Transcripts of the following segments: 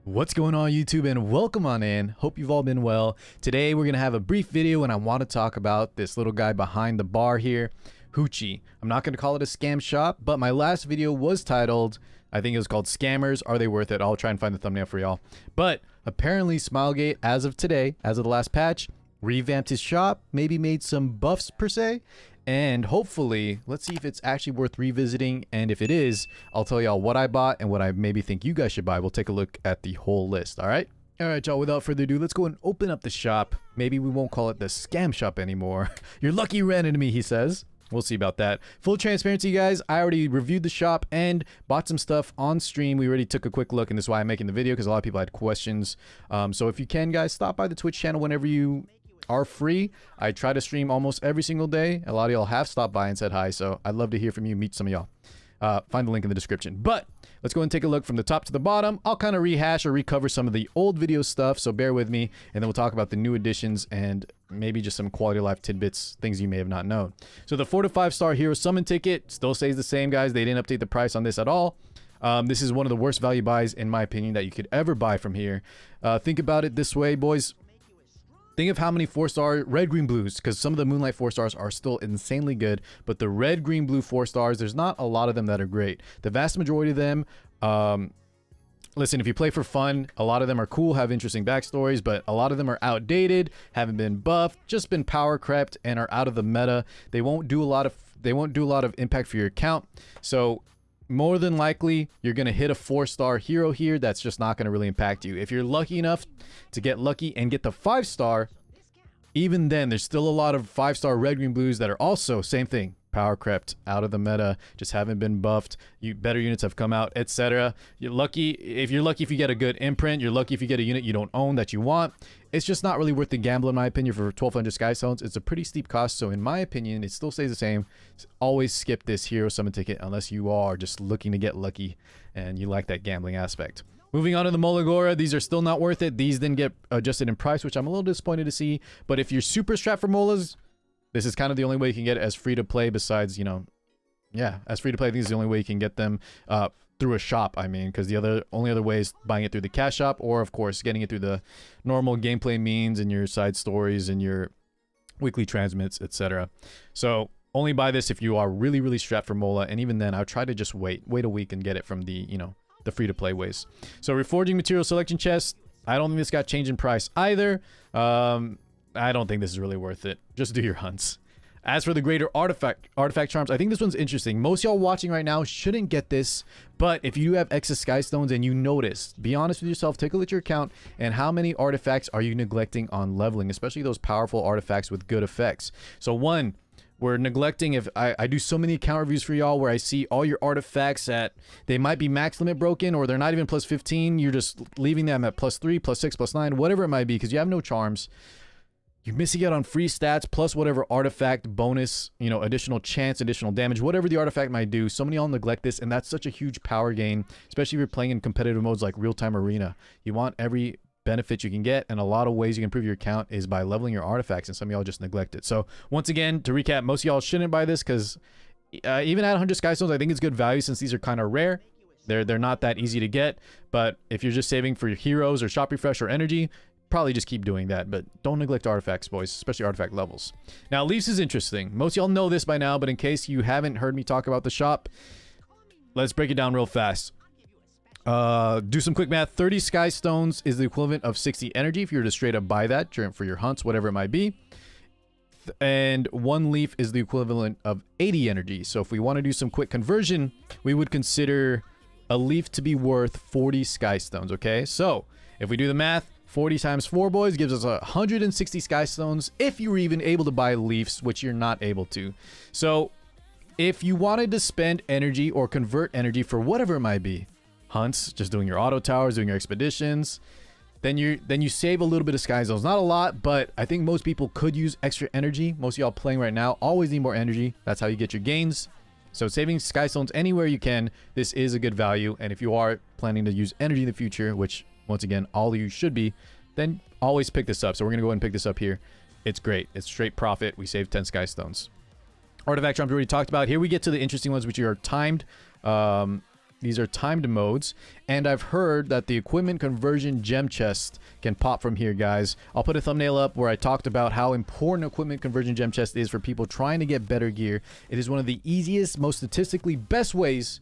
What's going on YouTube, and welcome on in. Hope you've all been well. Today we're gonna have a brief video and I want to talk about this little guy behind the bar here, Huche. I'm not gonna call it a scam shop, but my last video was titled, I think it was called Scammers, Are They Worth It? I'll try and find the thumbnail for y'all. But apparently Smilegate, as of today, as of the last patch, revamped his shop, maybe made some buffs per se, and hopefully, let's see if it's actually worth revisiting, and if it is, I'll tell y'all what I bought and what I maybe think you guys should buy. We'll take a look at the whole list, alright? Alright y'all, without further ado, let's go and open up the shop. Maybe we won't call it the scam shop anymore. You're lucky you ran into me, he says. We'll see about that. Full transparency, guys, I already reviewed the shop and bought some stuff on stream. We already took a quick look, and this is why I'm making the video, because a lot of people had questions. So if you can, guys, stop by the Twitch channel whenever you are free. I try to stream almost every single day. A lot of y'all have stopped by and said hi, so I'd love to hear from you, meet some of y'all. Find the link in the description. But let's go and take a look from the top to the bottom. I'll kind of rehash or recover some of the old video stuff, so bear with me, and then we'll talk about the new additions and maybe just some quality of life tidbits, things you may have not known. So the 4 to 5 star hero summon ticket still stays the same, guys. They didn't update the price on this at all. This is one of the worst value buys, in my opinion, that you could ever buy from here. Think about it this way, boys. Think of how many 4-star red, green, blues, because some of the Moonlight 4-stars are still insanely good, but the red, green, blue 4-stars, there's not a lot of them that are great. The vast majority of them, listen, if you play for fun, a lot of them are cool, have interesting backstories, but a lot of them are outdated, haven't been buffed, just been power crept, and are out of the meta. They won't do a lot of impact for your account. So more than likely, you're going to hit a 4-star hero here that's just not going to really impact you. If you're lucky enough to get lucky and get the 5-star, even then, there's still a lot of 5-star red, green, blues that are also, same thing, power crept, out of the meta, just haven't been buffed, better units have come out, etc. You're lucky if you get a good imprint, you're lucky if you get a unit you don't own that you want. It's just not really worth the gamble, in my opinion, for 1200 Sky Stones. It's a pretty steep cost, so in my opinion, it still stays the same. Always skip this hero summon ticket unless you are just looking to get lucky and you like that gambling aspect. Moving on to the Molagora, these are still not worth it. These didn't get adjusted in price, which I'm a little disappointed to see. But if you're super strapped for Molas, this is kind of the only way you can get it as free to play, besides, you know, yeah, as free to play. I think is the only way you can get them through a shop, I mean, because the only other way is buying it through the cash shop, or of course getting it through the normal gameplay means and your side stories and your weekly transmits, etc. So only buy this if you are really, really strapped for Mola, and even then, I would try to just wait a week and get it from the, you know, the free to play ways. So reforging material selection chest, I don't think this got changed in price either. I don't think this is really worth it. Just do your hunts. As for the greater artifact charms, I think this one's interesting. Most y'all watching right now shouldn't get this, but if you have excess Sky Stones and you notice, be honest with yourself, take a look at your account, and how many artifacts are you neglecting on leveling, especially those powerful artifacts with good effects. So one, we're neglecting, if I do so many account reviews for y'all where I see all your artifacts at, they might be max limit broken, or they're not even plus 15, you're just leaving them at plus 3, plus 6, plus 9, whatever it might be, because you have no charms. You're missing out on free stats, plus whatever artifact bonus, you know, additional chance, additional damage, whatever the artifact might do. So many of y'all neglect this, and that's such a huge power gain, especially if you're playing in competitive modes like real-time arena. You want every benefit you can get, and a lot of ways you can improve your account is by leveling your artifacts, and some of y'all just neglect it. So once again, to recap, most of y'all shouldn't buy this, because even at 100 Sky Stones, I think it's good value since these are kind of rare. They're not that easy to get, but if you're just saving for your heroes or shop refresh or energy, probably just keep doing that, but don't neglect artifacts, boys, especially artifact levels. Now, leaves is interesting. Most of y'all know this by now, but in case you haven't heard me talk about the shop, let's break it down real fast. Do some quick math. 30 Sky Stones is the equivalent of 60 energy if you were to straight up buy that for your hunts, whatever it might be. And 1 leaf is the equivalent of 80 energy. So if we want to do some quick conversion, we would consider a leaf to be worth 40 Sky Stones, okay? So if we do the math, 40 times 4, boys, gives us 160 Sky Stones if you were even able to buy leaves, which you're not able to. So if you wanted to spend energy or convert energy for whatever it might be, hunts, just doing your auto towers, doing your expeditions, then you save a little bit of Sky Stones. Not a lot, but I think most people could use extra energy. Most of y'all playing right now always need more energy. That's how you get your gains. So saving Sky Stones anywhere you can, this is a good value. And if you are planning to use energy in the future, which once again, all of you should be, then always pick this up. So we're going to go ahead and pick this up here. It's great. It's straight profit. We saved 10 Sky Stones. Artifact charms we already talked about. Here we get to the interesting ones, which are timed. These are timed modes, and I've heard that the equipment conversion gem chest can pop from here, guys. I'll put a thumbnail up where I talked about how important equipment conversion gem chest is for people trying to get better gear. It is one of the easiest, most statistically best ways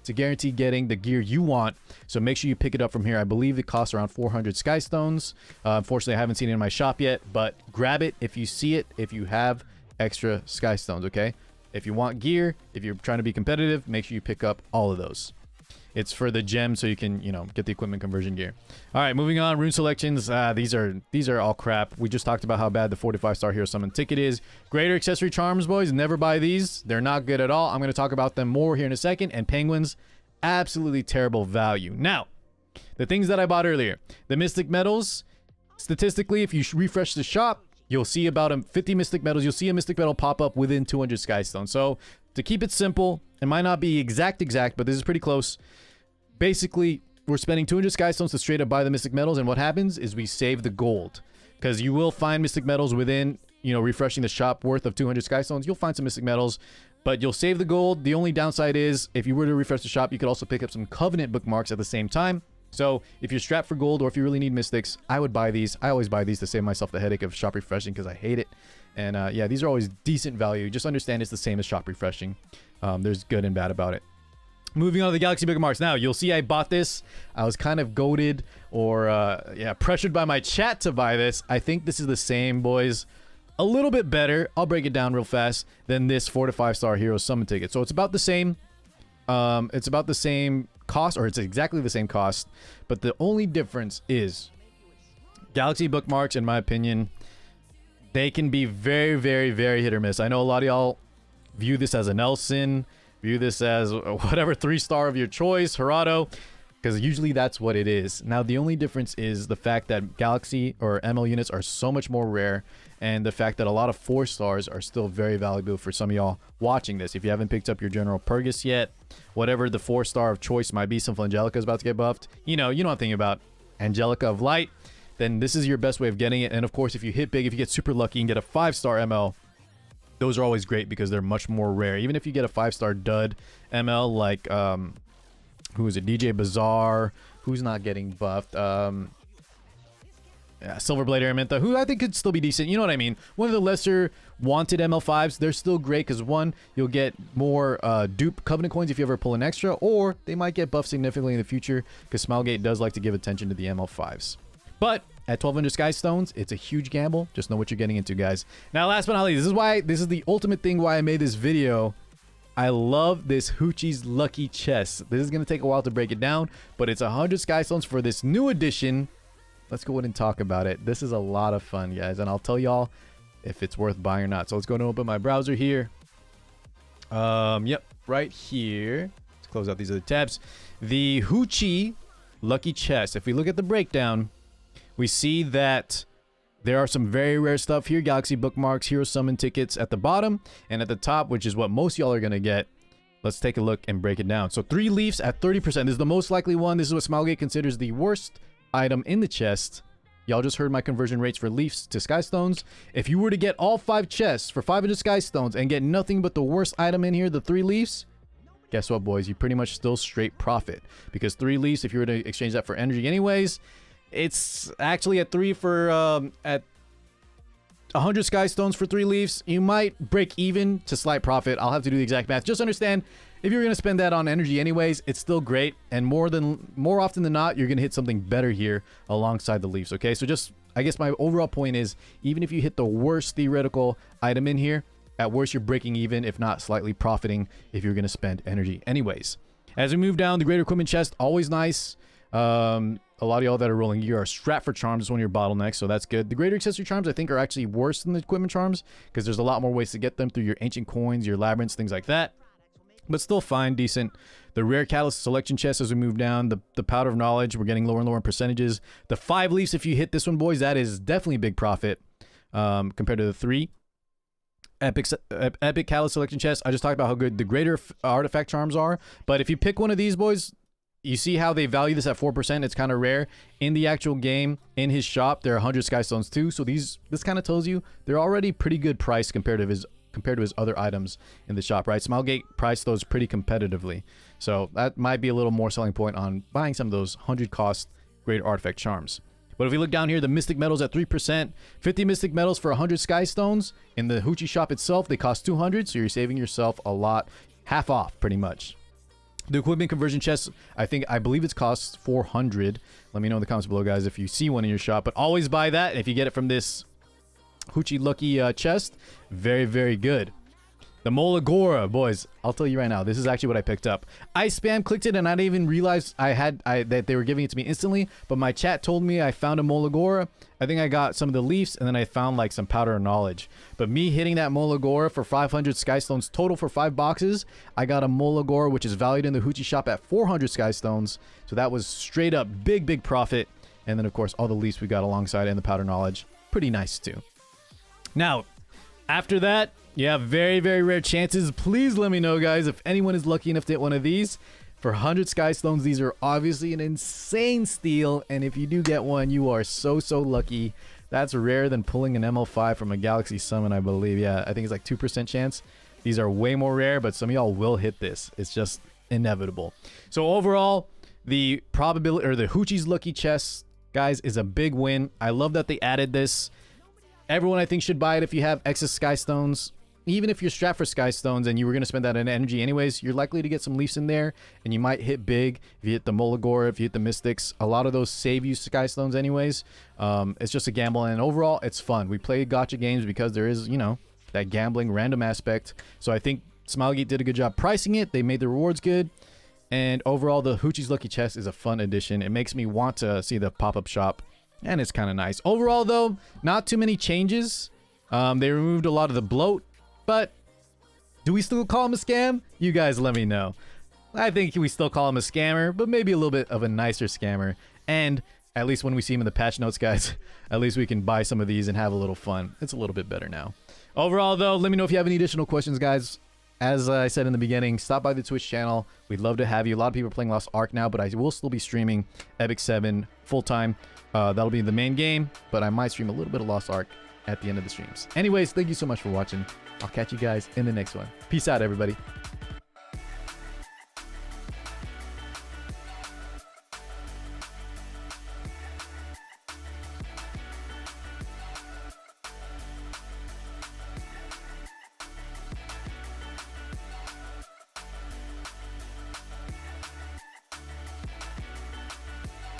to guarantee getting the gear you want. So make sure you pick it up from here. I believe it costs around 400 sky stones. Unfortunately, I haven't seen it in my shop yet, but grab it if you see it, if you have extra sky stones, okay? If you want gear, if you're trying to be competitive, make sure you pick up all of those. It's for the gem, so you can, you know, get the equipment conversion gear. All right, moving on. Rune selections. These are all crap. We just talked about how bad the 45-star hero summon ticket is. Greater accessory charms, boys. Never buy these. They're not good at all. I'm going to talk about them more here in a second. And penguins, absolutely terrible value. Now, the things that I bought earlier. The mystic medals. Statistically, if you refresh the shop, you'll see about 50 mystic medals. You'll see a mystic medal pop up within 200 sky stones. So to keep it simple, it might not be exact, but this is pretty close. Basically, we're spending 200 sky stones to straight up buy the mystic medals, and what happens is we save the gold, because you will find mystic medals within, you know, refreshing the shop worth of 200 sky stones. You'll find some mystic medals, but you'll save the gold. The only downside is if you were to refresh the shop, you could also pick up some covenant bookmarks at the same time. So if you're strapped for gold, or if you really need mystics, I would buy these. I always buy these to save myself the headache of shop refreshing, because I hate it. And yeah, these are always decent value. Just understand it's the same as shop refreshing. There's good and bad about it. Moving on to the Galaxy bookmarks. Now, you'll see I bought this. I was kind of goaded or yeah, pressured by my chat to buy this. I think this is the same, boys. A little bit better. I'll break it down real fast than this 4 to 5 star hero summon ticket. So it's about the same. It's about the same cost, or it's exactly the same cost. But the only difference is Galaxy bookmarks, in my opinion, they can be very, very, very hit or miss. I know a lot of y'all view this as a Nelson, view this as whatever 3-star of your choice, Gerardo, because usually that's what it is. Now, the only difference is the fact that Galaxy or ML units are so much more rare, and the fact that a lot of 4 stars are still very valuable for some of y'all watching this. If you haven't picked up your General Purgus yet, whatever the 4-star of choice might be, some Angelica is about to get buffed. You know what I'm thinking about. Angelica of Light. Then this is your best way of getting it. And of course, if you hit big, if you get super lucky and get a 5-star ML, those are always great because they're much more rare. Even if you get a 5-star dud ML like, who is it? DJ Bazaar, who's not getting buffed. Yeah, Silverblade Araminta, who I think could still be decent. You know what I mean? One of the lesser wanted ML5s. They're still great because, one, you'll get more dupe Covenant coins if you ever pull an extra, or they might get buffed significantly in the future because Smilegate does like to give attention to the ML5s. But at 1200 Sky Stones, it's a huge gamble. Just know what you're getting into, guys. Now, last but not least, this is the ultimate thing why I made this video. I love this Huche's Lucky Chest. This is going to take a while to break it down, but it's 100 Sky Stones for this new edition. Let's go ahead and talk about it. This is a lot of fun, guys, and I'll tell y'all if it's worth buying or not. So let's go and open my browser here. Yep, right here. Let's close out these other tabs. The Huche Lucky Chest. If we look at the breakdown, we see that there are some very rare stuff here. Galaxy bookmarks, hero summon tickets at the bottom, and at the top, which is what most y'all are going to get. Let's take a look and break it down. So 3 leaves at 30%. This is the most likely one. This is what Smilegate considers the worst item in the chest. Y'all just heard my conversion rates for leaves to sky stones. If you were to get all 5 chests for 500 sky stones and get nothing but the worst item in here, the 3 leaves, guess what, boys? You pretty much still straight profit, because 3 leaves, if you were to exchange that for energy anyways, it's actually at 3 for at 100 sky stones for 3 leaves. You might break even to slight profit. I'll have to do the exact math. Just understand, if you're going to spend that on energy anyways, it's still great. And more often than not, you're going to hit something better here alongside the leaves. Okay, so just, I guess my overall point is, even if you hit the worst theoretical item in here, at worst you're breaking even, if not slightly profiting, if you're going to spend energy anyways. As we move down, the greater equipment chest, always nice. A lot of y'all that are rolling gear are strapped for charms. It's one of your bottlenecks, so that's good. The greater accessory charms, I think, are actually worse than the equipment charms, because there's a lot more ways to get them through your ancient coins, your labyrinths, things like that. But still fine, decent. The rare catalyst selection chest as we move down. The powder of knowledge, we're getting lower and lower in percentages. The 5 leaves, if you hit this one, boys, that is definitely big profit compared to the 3. Epic catalyst selection chest. I just talked about how good the greater artifact charms are. But if you pick one of these, boys, you see how they value this at 4%. It's kind of rare. In the actual game, in his shop, there are 100 sky stones too. So this kind of tells you they're already pretty good price compared to his compared to his other items in the shop, right? Smilegate priced those pretty competitively. So that might be a little more selling point on buying some of those 100 cost great artifact charms. But if we look down here, the Mystic Metals at 3%, 50 Mystic Metals for 100 Sky Stones. In the Huche shop itself, they cost 200, so you're saving yourself a lot, half off pretty much. The equipment conversion chest, I believe it's costs 400. Let me know in the comments below, guys, if you see one in your shop. But always buy that if you get it from this Huche Lucky chest. Very, very good. The Molagora, boys, I'll tell you right now, this is actually what I picked up. I spam clicked it and I didn't even realize that they were giving it to me instantly, but my chat told me I found a Molagora. I think I got some of the leaves and then I found like some powder of knowledge. But me hitting that Molagora for 500 Sky Stones total for 5 boxes, I got a Molagora which is valued in the Huche shop at 400 Sky Stones. So that was straight up big profit. And then of course all the leaves we got alongside and the powder knowledge, pretty nice too. Now, after that, you have very, very rare chances. Please let me know, guys, if anyone is lucky enough to hit one of these. For 100 Sky Stones, these are obviously an insane steal. And if you do get one, you are so lucky. That's rarer than pulling an ML5 from a Galaxy Summon, I believe. Yeah, I think it's like 2% chance. These are way more rare, but some of y'all will hit this. It's just inevitable. So overall, the probability, or the Huche's Lucky Chest, guys, is a big win. I love that they added this. Everyone, I think, should buy it if you have excess Sky Stones. Even if you're strapped for Sky Stones and you were going to spend that in energy anyways, you're likely to get some leaves in there and you might hit big. If you hit the Molagora, if you hit the Mystics, a lot of those save you Sky Stones anyways. It's just a gamble, and overall, it's fun. We play gacha games because there is, you know, that gambling random aspect. So I think Smilegate did a good job pricing it. They made the rewards good. And overall, the Huche's Lucky Chest is a fun addition. It makes me want to see the pop-up shop, and it's kind of nice. Overall, though, not too many changes. They removed a lot of the bloat. But do we still call him a scam? You guys let me know. I think we still call him a scammer, but maybe a little bit of a nicer scammer. And at least when we see him in the patch notes, guys, at least we can buy some of these and have a little fun. It's a little bit better now. Overall, though, let me know if you have any additional questions, guys. As I said in the beginning, stop by the Twitch channel. We'd love to have you. A lot of people are playing Lost Ark now, but I will still be streaming Epic 7 full-time. That'll be the main game, but I might stream a little bit of Lost Ark at the end of the streams. Anyways, thank you so much for watching. I'll catch you guys in the next one. Peace out, everybody.